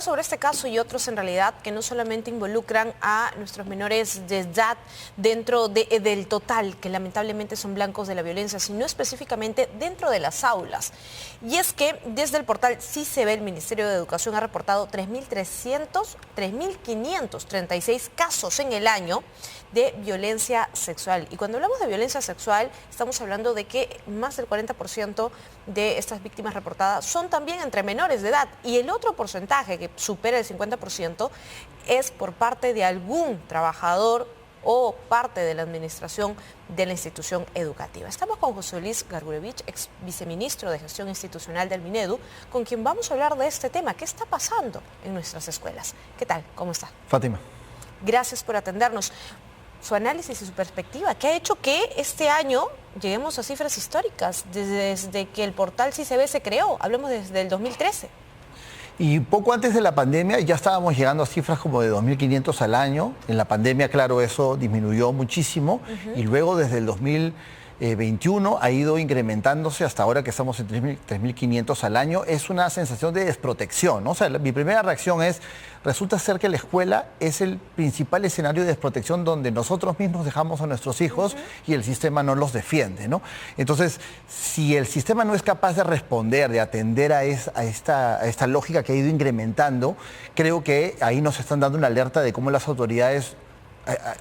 Sobre este caso y otros en realidad que no solamente involucran a nuestros menores de edad dentro del total, que lamentablemente son blancos de la violencia, sino específicamente dentro de las aulas. Y es que desde el portal Sí se ve, el Ministerio de Educación ha reportado 3.536 casos en el año de violencia sexual. Y cuando hablamos de violencia sexual, estamos hablando de que más del 40% de estas víctimas reportadas son también entre menores de edad. Y el otro porcentaje, que supera el 50%, es por parte de algún trabajador o parte de la administración de la institución educativa. Estamos con José Luis Gargurevich, ex viceministro de Gestión Institucional del Minedu, con quien vamos a hablar de este tema. ¿Qué está pasando en nuestras escuelas? ¿Qué tal? ¿Cómo está? Fátima. Gracias por atendernos. Su análisis y su perspectiva, ¿qué ha hecho que este año lleguemos a cifras históricas desde que el portal Sí se ve se creó? Hablemos desde el 2013. Y poco antes de la pandemia ya estábamos llegando a cifras como de 2.500 al año. En la pandemia, claro, eso disminuyó muchísimo. Y luego desde el 2021 ha ido incrementándose hasta ahora que estamos en 3.500 al año. Es una sensación de desprotección, ¿no? O sea, mi primera reacción es, resulta ser que la escuela es el principal escenario de desprotección donde nosotros mismos dejamos a nuestros hijos y el sistema no los defiende, ¿no? Entonces, si el sistema no es capaz de responder, de atender a esta lógica que ha ido incrementando, creo que ahí nos están dando una alerta de cómo las autoridades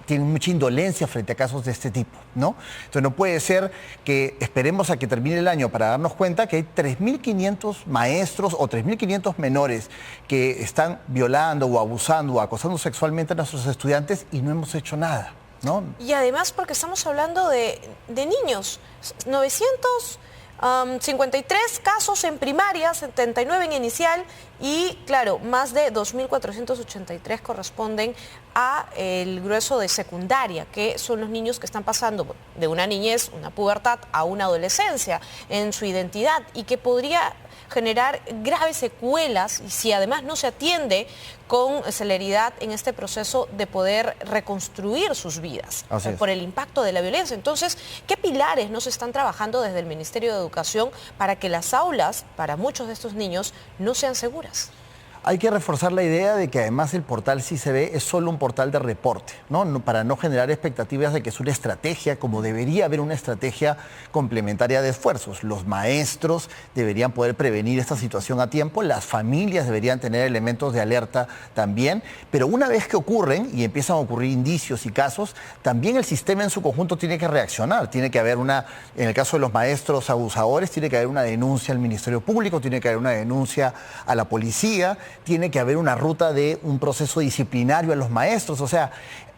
tienen mucha indolencia frente a casos de este tipo, ¿no? Entonces no puede ser que esperemos a que termine el año para darnos cuenta que hay 3.500 maestros o 3.500 menores que están violando o abusando o acosando sexualmente a nuestros estudiantes y no hemos hecho nada, ¿no? Y además porque estamos hablando de niños, 953 casos en primaria, 79 en inicial y, claro, más de 2.483 corresponden a el grueso de secundaria, que son los niños que están pasando de una niñez, una pubertad, a una adolescencia en su identidad y que podría generar graves secuelas y si además no se atiende con celeridad en este proceso de poder reconstruir sus vidas por el impacto de la violencia. Entonces, ¿qué pilares no se están trabajando desde el Ministerio de Educación para que las aulas, para muchos de estos niños, no sean seguras? Hay que reforzar la idea de que además el portal Sí se ve es solo un portal de reporte, ¿no? Para no generar expectativas de que es una estrategia, como debería haber una estrategia complementaria de esfuerzos. Los maestros deberían poder prevenir esta situación a tiempo, las familias deberían tener elementos de alerta también, pero una vez que ocurren y empiezan a ocurrir indicios y casos, también el sistema en su conjunto tiene que reaccionar. Tiene que haber en el caso de los maestros abusadores, tiene que haber una denuncia al Ministerio Público, tiene que haber una denuncia a la policía, tiene que haber una ruta de un proceso disciplinario a los maestros. O sea,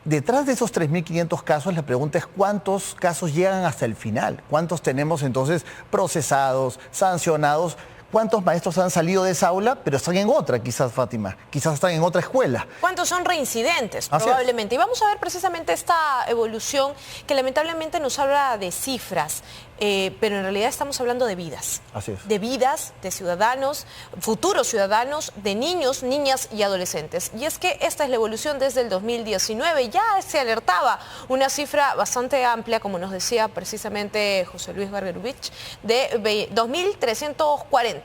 detrás de esos 3.500 casos, la pregunta es cuántos casos llegan hasta el final, cuántos tenemos entonces procesados, sancionados. ¿Cuántos maestros han salido de esa aula, pero están en otra, quizás, Fátima? Quizás están en otra escuela. ¿Cuántos son reincidentes, probablemente? Y vamos a ver precisamente esta evolución que lamentablemente nos habla de cifras, pero en realidad estamos hablando de vidas. Así es. De vidas, de ciudadanos, futuros ciudadanos, de niños, niñas y adolescentes. Y es que esta es la evolución desde el 2019. Ya se alertaba una cifra bastante amplia, como nos decía precisamente José Luis Gargurevich, de 2.340.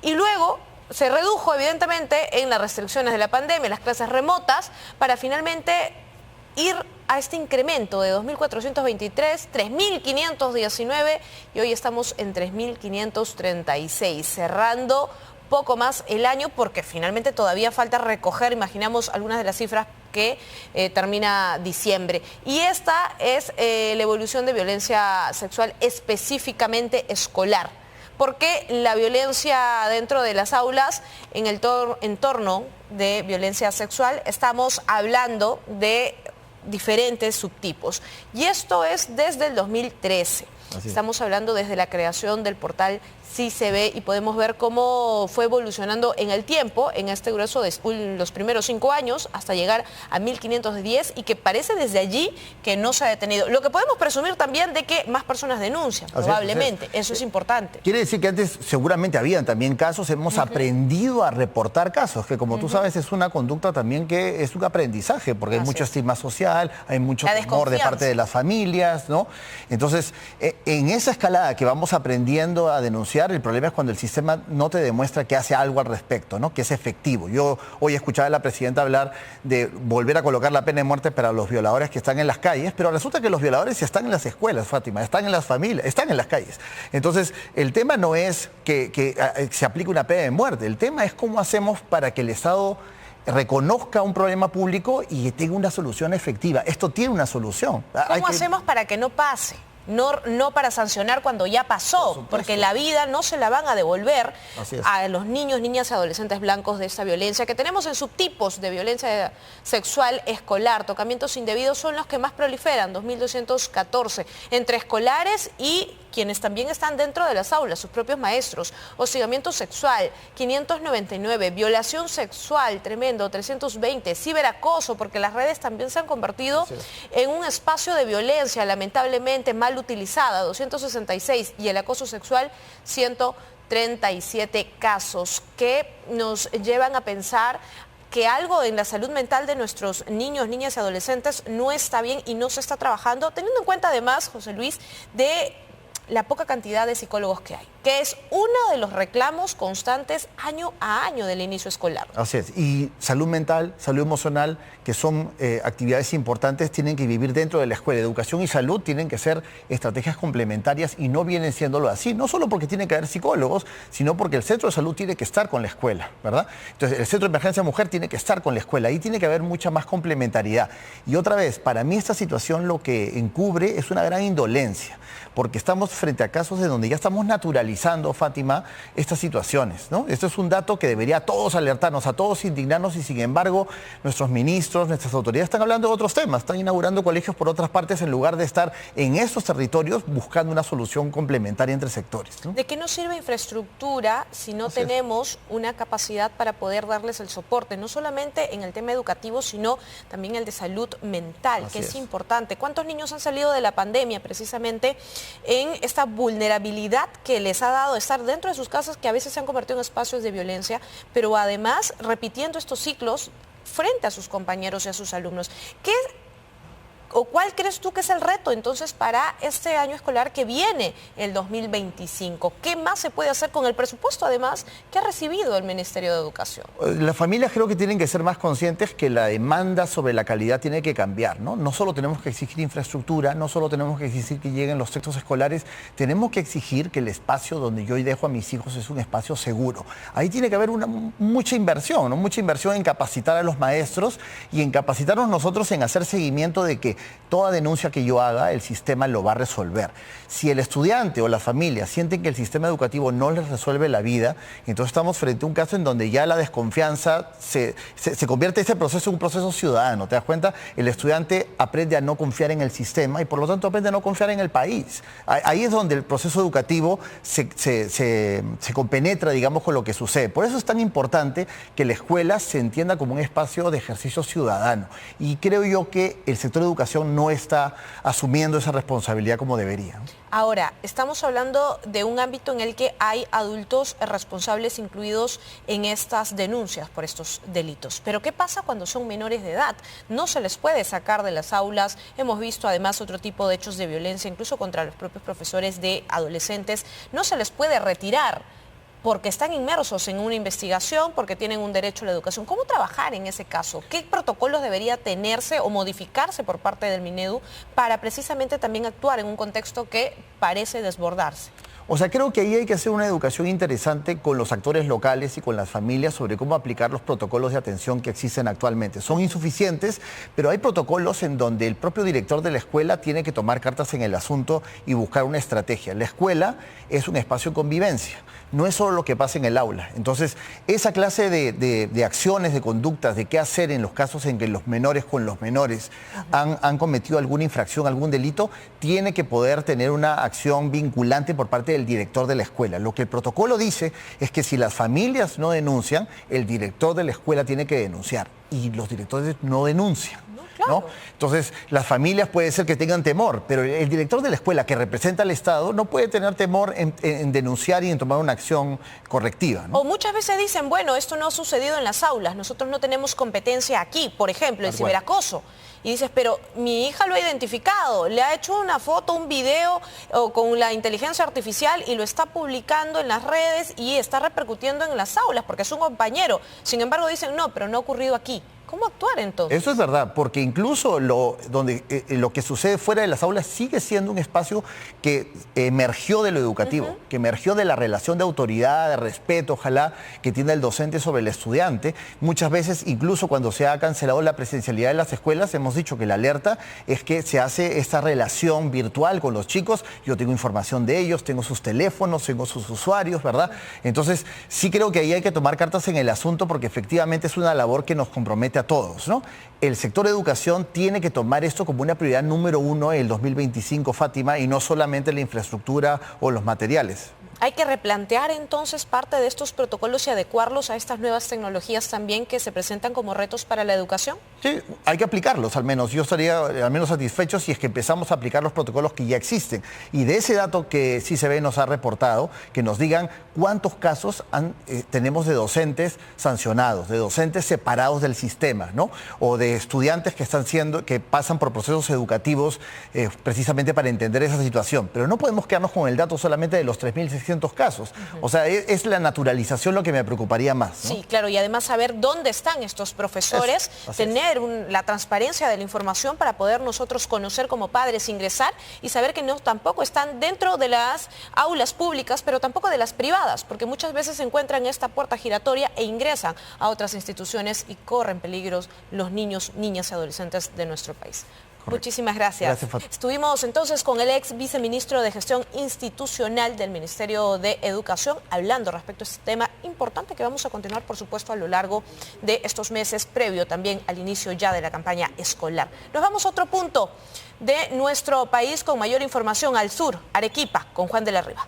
Y luego se redujo evidentemente en las restricciones de la pandemia, las clases remotas, para finalmente ir a este incremento de 2.423, 3.519 y hoy estamos en 3.536, cerrando poco más el año porque finalmente todavía falta recoger, imaginamos, algunas de las cifras que termina diciembre. Y esta es la evolución de violencia sexual específicamente escolar. Porque la violencia dentro de las aulas, en el entorno de violencia sexual, estamos hablando de diferentes subtipos. Y esto es desde el 2013. Estamos hablando desde la creación del portal Sí se ve y podemos ver cómo fue evolucionando en el tiempo, en este grueso de los primeros 5 años, hasta llegar a 1.510 y que parece desde allí que no se ha detenido. Lo que podemos presumir también de que más personas denuncian, probablemente. Eso es importante. Quiere decir que antes seguramente habían también casos, hemos aprendido a reportar casos, que como tú sabes es una conducta también que es un aprendizaje, porque hay mucho estigma social, hay mucho temor de parte de las familias, ¿no? Entonces, en esa escalada que vamos aprendiendo a denunciar denunciar, el problema es cuando el sistema no te demuestra que hace algo al respecto, ¿no? Que es efectivo. Yo hoy escuchaba a la presidenta hablar de volver a colocar la pena de muerte para los violadores que están en las calles, pero resulta que los violadores están en las escuelas, Fátima, están en las familias, están en las calles. Entonces, el tema no es que se aplique una pena de muerte, el tema es cómo hacemos para que el Estado reconozca un problema público y tenga una solución efectiva. Esto tiene una solución. ¿Cómo hacemos para que no pase? No para sancionar cuando ya pasó, porque la vida no se la van a devolver a los niños, niñas y adolescentes blancos de esta violencia que tenemos en subtipos de violencia sexual escolar. Tocamientos indebidos son los que más proliferan, 2.214, entre escolares y quienes también están dentro de las aulas, sus propios maestros. Hostigamiento sexual, 599, violación sexual, tremendo, 320, ciberacoso, porque las redes también se han convertido en un espacio de violencia, lamentablemente mal utilizada, 266, y el acoso sexual, 137 casos, que nos llevan a pensar que algo en la salud mental de nuestros niños, niñas y adolescentes no está bien y no se está trabajando, teniendo en cuenta además, José Luis, de la poca cantidad de psicólogos que hay, que es uno de los reclamos constantes año a año del inicio escolar. Así es, y salud mental, salud emocional, que son actividades importantes, tienen que vivir dentro de la escuela. Educación y salud tienen que ser estrategias complementarias y no vienen siéndolo así, no solo porque tienen que haber psicólogos, sino porque el centro de salud tiene que estar con la escuela, ¿verdad? Entonces, el centro de emergencia mujer tiene que estar con la escuela, ahí tiene que haber mucha más complementariedad. Y otra vez, para mí esta situación lo que encubre es una gran indolencia, porque estamos frente a casos de donde ya estamos naturalizando, Fátima, estas situaciones, ¿no? Esto es un dato que debería a todos alertarnos, a todos indignarnos, y sin embargo nuestros ministros, nuestras autoridades están hablando de otros temas, están inaugurando colegios por otras partes en lugar de estar en estos territorios buscando una solución complementaria entre sectores, ¿no? ¿De qué nos sirve infraestructura si no tenemos una capacidad para poder darles el soporte? No solamente en el tema educativo, sino también el de salud mental, que es importante. ¿Cuántos niños han salido de la pandemia precisamente en esta vulnerabilidad que les ha dado estar dentro de sus casas, que a veces se han convertido en espacios de violencia, pero además repitiendo estos ciclos frente a sus compañeros y a sus alumnos? ¿Cuál crees tú que es el reto entonces para este año escolar que viene, el 2025? ¿Qué más se puede hacer con el presupuesto además que ha recibido el Ministerio de Educación? Las familias creo que tienen que ser más conscientes que la demanda sobre la calidad tiene que cambiar, ¿no? No solo tenemos que exigir infraestructura, no solo tenemos que exigir que lleguen los textos escolares, tenemos que exigir que el espacio donde yo dejo a mis hijos es un espacio seguro. Ahí tiene que haber mucha inversión, ¿no? Mucha inversión en capacitar a los maestros y en capacitarnos nosotros en hacer seguimiento de que toda denuncia que yo haga, el sistema lo va a resolver. Si el estudiante o la familia sienten que el sistema educativo no les resuelve la vida, entonces estamos frente a un caso en donde ya la desconfianza se convierte este proceso en un proceso ciudadano. ¿Te das cuenta? El estudiante aprende a no confiar en el sistema y por lo tanto aprende a no confiar en el país. Ahí es donde el proceso educativo se compenetra, digamos, con lo que sucede. Por eso es tan importante que la escuela se entienda como un espacio de ejercicio ciudadano. Y creo yo que el sector de educación no está asumiendo esa responsabilidad como debería. Ahora, estamos hablando de un ámbito en el que hay adultos responsables incluidos en estas denuncias por estos delitos. Pero ¿qué pasa cuando son menores de edad? No se les puede sacar de las aulas. Hemos visto además otro tipo de hechos de violencia, incluso contra los propios profesores de adolescentes. No se les puede retirar porque están inmersos en una investigación, porque tienen un derecho a la educación. ¿Cómo trabajar en ese caso? ¿Qué protocolos debería tenerse o modificarse por parte del Minedu para precisamente también actuar en un contexto que parece desbordarse? O sea, creo que ahí hay que hacer una educación interesante con los actores locales y con las familias sobre cómo aplicar los protocolos de atención que existen actualmente. Son insuficientes, pero hay protocolos en donde el propio director de la escuela tiene que tomar cartas en el asunto y buscar una estrategia. La escuela es un espacio de convivencia, no es solo lo que pasa en el aula. Entonces, esa clase de acciones, de conductas, de qué hacer en los casos en que los menores con los menores han cometido alguna infracción, algún delito, tiene que poder tener una acción vinculante por parte del director de la escuela. Lo que el protocolo dice es que si las familias no denuncian, el director de la escuela tiene que denunciar y los directores no denuncian. ¿no? Entonces, las familias puede ser que tengan temor, pero el director de la escuela que representa al Estado no puede tener temor en denunciar y en tomar una acción correctiva, ¿no? O muchas veces dicen, bueno, esto no ha sucedido en las aulas, nosotros no tenemos competencia aquí, por ejemplo, el ciberacoso. Y dices, pero mi hija lo ha identificado, le ha hecho una foto, un video con la inteligencia artificial y lo está publicando en las redes y está repercutiendo en las aulas porque es un compañero. Sin embargo, dicen, no, pero no ha ocurrido aquí. ¿Cómo actuar entonces? Eso es verdad, porque incluso lo que sucede fuera de las aulas sigue siendo un espacio que emergió de lo educativo, que emergió de la relación de autoridad, de respeto, ojalá, que tiene el docente sobre el estudiante. Muchas veces, incluso cuando se ha cancelado la presencialidad de las escuelas, hemos dicho que la alerta es que se hace esta relación virtual con los chicos. Yo tengo información de ellos, tengo sus teléfonos, tengo sus usuarios, ¿verdad? Entonces, sí creo que ahí hay que tomar cartas en el asunto porque efectivamente es una labor que nos compromete a todos, ¿no? El sector educación tiene que tomar esto como una prioridad número 1 en el 2025, Fátima, y no solamente la infraestructura o los materiales. ¿Hay que replantear entonces parte de estos protocolos y adecuarlos a estas nuevas tecnologías también que se presentan como retos para la educación? Sí, hay que aplicarlos al menos. Yo estaría al menos satisfecho si es que empezamos a aplicar los protocolos que ya existen. Y de ese dato que CICB nos ha reportado, que nos digan cuántos casos tenemos de docentes sancionados, de docentes separados del sistema, ¿no? O de estudiantes que pasan por procesos educativos precisamente para entender esa situación. Pero no podemos quedarnos con el dato solamente de los 3.600 casos. O sea, es la naturalización lo que me preocuparía más, ¿no? Sí, claro, y además saber dónde están estos profesores, tener la transparencia de la información para poder nosotros conocer como padres, ingresar y saber que no tampoco están dentro de las aulas públicas, pero tampoco de las privadas, porque muchas veces se encuentran en esta puerta giratoria e ingresan a otras instituciones y corren peligros los niños, niñas y adolescentes de nuestro país. Correcto. Muchísimas gracias. Estuvimos entonces con el ex viceministro de Gestión Institucional del Ministerio de Educación hablando respecto a este tema importante que vamos a continuar, por supuesto, a lo largo de estos meses, previo también al inicio ya de la campaña escolar. Nos vamos a otro punto de nuestro país con mayor información al sur, Arequipa, con Juan de la Riva.